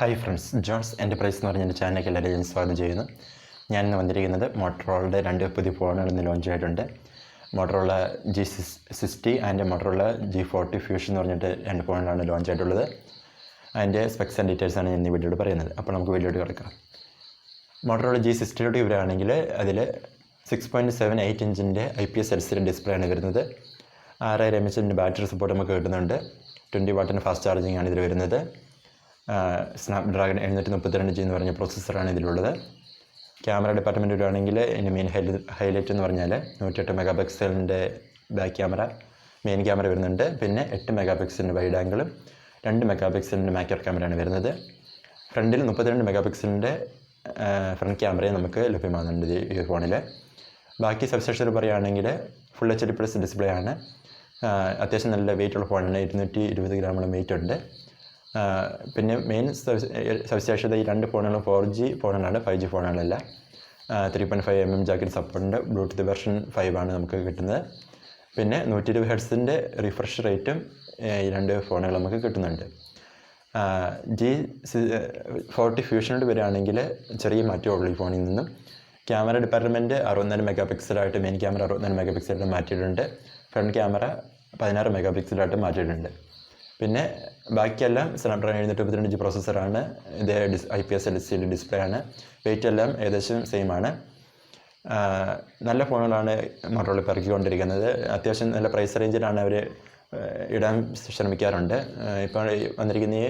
Hi friends, John's enterprise എന്ന് പറഞ്ഞ എൻ്റെ ചാനലിലേക്ക് എല്ലാവരെയും സ്വാഗതം ചെയ്യുന്നു. ഞാനിന്ന് വന്നിരിക്കുന്നത് മോട്ടറോളയുടെ രണ്ട് പുതിയ ഫോണുകൾ ഇന്ന് ലോഞ്ച് ആയിട്ടുണ്ട്. Motorola G60 and Motorola G40 fusion എന്ന് പറഞ്ഞിട്ട് രണ്ട് ഫോണുകളാണ് ലോഞ്ച് ആയിട്ടുള്ളത്. അതിൻ്റെ സ്പെക്സ് ആൻഡ് ഡീറ്റെയിൽസാണ് ഞാൻ ഈ വീഡിയോയിൽ പറയുന്നത്. അപ്പോൾ നമുക്ക് വീഡിയോയിൽ കിടക്കാം. മോട്ടറോള G60 വരികയാണെങ്കിൽ അതിൽ 6.78 ഇഞ്ചിൻ്റെ IPS LCD ഡിസ്പ്ലേ ആണ് വരുന്നത്. 6000 mAh ബാറ്ററി സപ്പോർട്ട് നമുക്ക് കിട്ടുന്നുണ്ട്. 20 വാട്ടിൻ്റെ ഫാസ്റ്റ് ചാർജിങ് ആണ് ഇതിൽ വരുന്നത്. സ്നാപ്ഡ്രാഗൺ 732G എന്ന് പറഞ്ഞ പ്രോസസ്സറാണ് ഇതിലുള്ളത്. ക്യാമറ ഡിപ്പാർട്ട്മെൻറ്റ് വരികയാണെങ്കിൽ ഇതിൻ്റെ മെയിൻ ഹൈലൈറ്റ് എന്ന് പറഞ്ഞാൽ 108 മെഗാപിക്സലിൻ്റെ ബാക്ക് ക്യാമറ മെയിൻ ക്യാമറ വരുന്നുണ്ട്. പിന്നെ 8 മെഗാപിക്സലിൻ്റെ വൈഡ് ആംഗിളും 2 മെഗാപിക്സലിൻ്റെ മാക്രോ ക്യാമറയാണ് വരുന്നത്. ഫ്രണ്ടിൽ 32 മെഗാപിക്സലിൻ്റെ ഫ്രണ്ട് ക്യാമറയും നമുക്ക് ലഭ്യമാകുന്നുണ്ട് ഈ ഫോണിൽ. ബാക്കി സവിശേഷത പറയുകയാണെങ്കിൽ ഫുൾ HD+ ഡിസ്പ്ലേ ആണ്. അത്യാവശ്യം നല്ല വെയിറ്റുള്ള ഫോണാണ്. 220 ഗ്രാമോളം വെയിറ്റ് ഉണ്ട്. പിന്നെ മെയിൻ സവിശേഷത ഈ രണ്ട് ഫോണുകളും 4G ഫോണുകളാണ്, 5G ഫോണുകളല്ല. 3.5mm ജാക്കിൻ്റെ സപ്പോർട്ടുണ്ട്. ബ്ലൂടൂത്ത് വെർഷൻ 5 ആണ് നമുക്ക് കിട്ടുന്നത്. പിന്നെ 120 ഹെർട്സിൻ്റെ റിഫ്രഷ് റേറ്റും ഈ രണ്ട് ഫോണുകൾ നമുക്ക് കിട്ടുന്നുണ്ട്. G40 ഫ്യൂഷനോട് വരികയാണെങ്കിൽ ചെറിയ മാറ്റമുള്ളൂ ഈ ഫോണിൽ നിന്നും. ക്യാമറ ഡിപ്പാർട്ട്മെൻറ്റ് 64 മെഗാപിക്സലായിട്ട് മെയിൻ ക്യാമറ 64 മെഗാപിക്സലായിട്ട് മാറ്റിയിട്ടുണ്ട്. ഫ്രണ്ട് ക്യാമറ 16 മെഗാപിക്സലായിട്ട് മാറ്റിയിട്ടുണ്ട്. പിന്നെ ബാക്കിയെല്ലാം സ്നാപ്ഡ്രാഗൺ 732G പ്രോസസ്സറാണ്. ഇത് IPS LCD ഡിസ്പ്ലേ ആണ്. വെയിറ്റ് എല്ലാം ഏകദേശം സെയിം ആണ്. നല്ല ഫോണുകളാണ് മോട്ടറോള ഇപ്പോൾ ഇറക്കിക്കൊണ്ടിരിക്കുന്നത്. അത്യാവശ്യം നല്ല പ്രൈസ് റേഞ്ചിലാണ് അവർ ഇടാൻ ശ്രമിക്കാറുണ്ട്. ഇപ്പോൾ വന്നിരിക്കുന്ന ഈ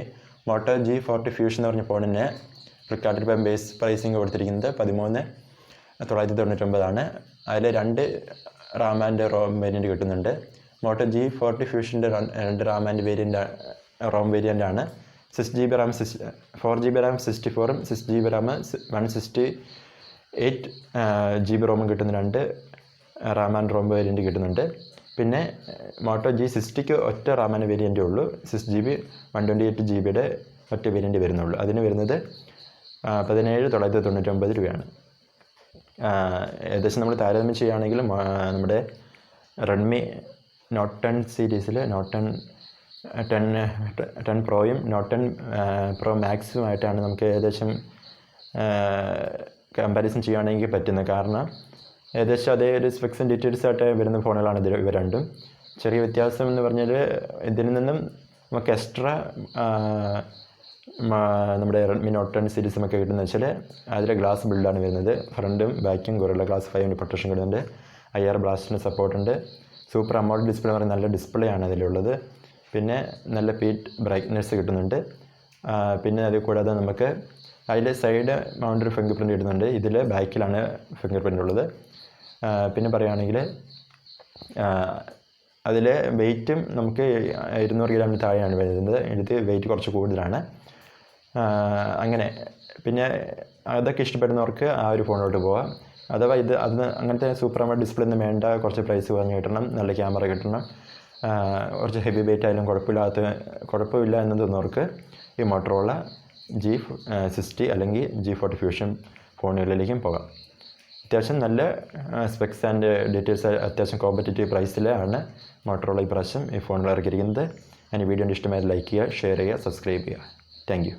മോട്ടോ G40 ഫ്യൂഷൻ എന്ന് പറഞ്ഞ ഫോണിന് ഫ്ലിപ്കാർട്ടിൽ ഇപ്പം ബേസ് പ്രൈസിങ് കൊടുത്തിരിക്കുന്നത് 13,999 ആണ്. അതിൽ 2 റാം ആൻഡ് റോം വേരിയൻറ്റ് കിട്ടുന്നുണ്ട്. മോട്ടോ G40 ഫ്യൂഷൻ്റെ 2 റാം ആൻഡ് റോം വേരിയൻ്റാണ്. 6GB റാം 4GB റാം 64ഉം 6GB റാം 128GB റോമും കിട്ടുന്ന 2 റാം ആൻഡ് റോം വേരിയൻറ്റ് കിട്ടുന്നുണ്ട്. പിന്നെ മോട്ടോ G60 ഒറ്റ റാം ആൻഡ് വേരിയൻറ്റേ ഉള്ളൂ. 6GB 128GBയുടെ ഒറ്റ വേരിയൻറ്റ് വരുന്നുള്ളൂ. അതിന് വരുന്നത് 17,999 രൂപയാണ്. ഏകദേശം നമ്മൾ താരതമ്യം ചെയ്യുകയാണെങ്കിൽ നമ്മുടെ റെഡ്മി Note 10 സീരീസിൽ Note 10 പ്രോയും Note 10 Pro മാക്സുമായിട്ടാണ് നമുക്ക് ഏകദേശം കമ്പാരിസൺ ചെയ്യുകയാണെങ്കിൽ പറ്റുന്നത്. കാരണം ഏകദേശം അതേ ഒരു സ്പെക്സും ഡീറ്റെയിൽസായിട്ട് വരുന്ന ഫോണുകളാണ് ഇവ രണ്ടും. ചെറിയ വ്യത്യാസം എന്ന് പറഞ്ഞാൽ ഇതിൽ നിന്നും നമുക്ക് എക്സ്ട്രാ നമ്മുടെ Redmi Note 10 സീരീസ് നമുക്ക് കിട്ടുന്നത് വെച്ചാൽ അതിൽ ഗ്ലാസ് ബിൽഡാണ് വരുന്നത്. ഫ്രണ്ടും ബാക്കും ഗൊറില്ല ഗ്ലാസ് 5 പ്രൊട്ടക്ഷൻ കിട്ടുന്നുണ്ട്. IR ബ്ലാസ്റ്റിന് സപ്പോർട്ടുണ്ട്. സൂപ്പർ AMOLED ഡിസ്പ്ലേ എന്ന് പറയുന്ന നല്ല ഡിസ്പ്ലേ ആണ് അതിലുള്ളത്. പിന്നെ നല്ല പീറ്റ് ബ്രൈറ്റ്നെസ് കിട്ടുന്നുണ്ട്. പിന്നെ അത് കൂടാതെ നമുക്ക് അതിൽ സൈഡ് മൗണ്ടഡ് ഫിംഗർ പ്രിൻറ്റ് കിട്ടുന്നുണ്ട്. ഇതിൽ ബാക്കിലാണ് ഫിംഗർ പ്രിൻ്റ് ഉള്ളത്. പിന്നെ പറയുകയാണെങ്കിൽ അതിൽ വെയ്റ്റും നമുക്ക് 200 ഗ്രാമിന് താഴെയാണ് വരുന്നത്. ഇത് വെയിറ്റ് കുറച്ച് കൂടുതലാണ്. അങ്ങനെ പിന്നെ അതൊക്കെ ഇഷ്ടപ്പെടുന്നവർക്ക് ആ ഒരു ഫോണിലോട്ട് പോകാം. അഥവാ അങ്ങനത്തെ സൂപ്പർ AMOLED ഡിസ്പ്ലേ ഒന്നും വേണ്ട, കുറച്ച് പ്രൈസ് കുറഞ്ഞ് കിട്ടണം, നല്ല ക്യാമറ കിട്ടണം, കുറച്ച് ഹെവി വെയിറ്റ് ആയാലും കുഴപ്പമില്ല എന്ന് തോന്നുന്നവർക്ക് ഈ മോട്ടറോള G60 അല്ലെങ്കിൽ G40 ഫ്യൂഷൻ ഫോണുകളിലേക്കും പോകാം. അത്യാവശ്യം നല്ല സ്പെക്സ് ആൻഡ് ഡീറ്റെയിൽസ് അത്യാവശ്യം കോമ്പറ്റീറ്റീവ് പ്രൈസിലാണ് മോട്ടറോള ഇപ്രാവശ്യം ഈ ഫോണിൽ ഇറക്കിയിരിക്കുന്നത്. ഈ വീഡിയോ ഇഷ്ടമായി ലൈക്ക് ചെയ്യുക, ഷെയർ ചെയ്യുക, സബ്സ്ക്രൈബ് ചെയ്യുക. Thank you.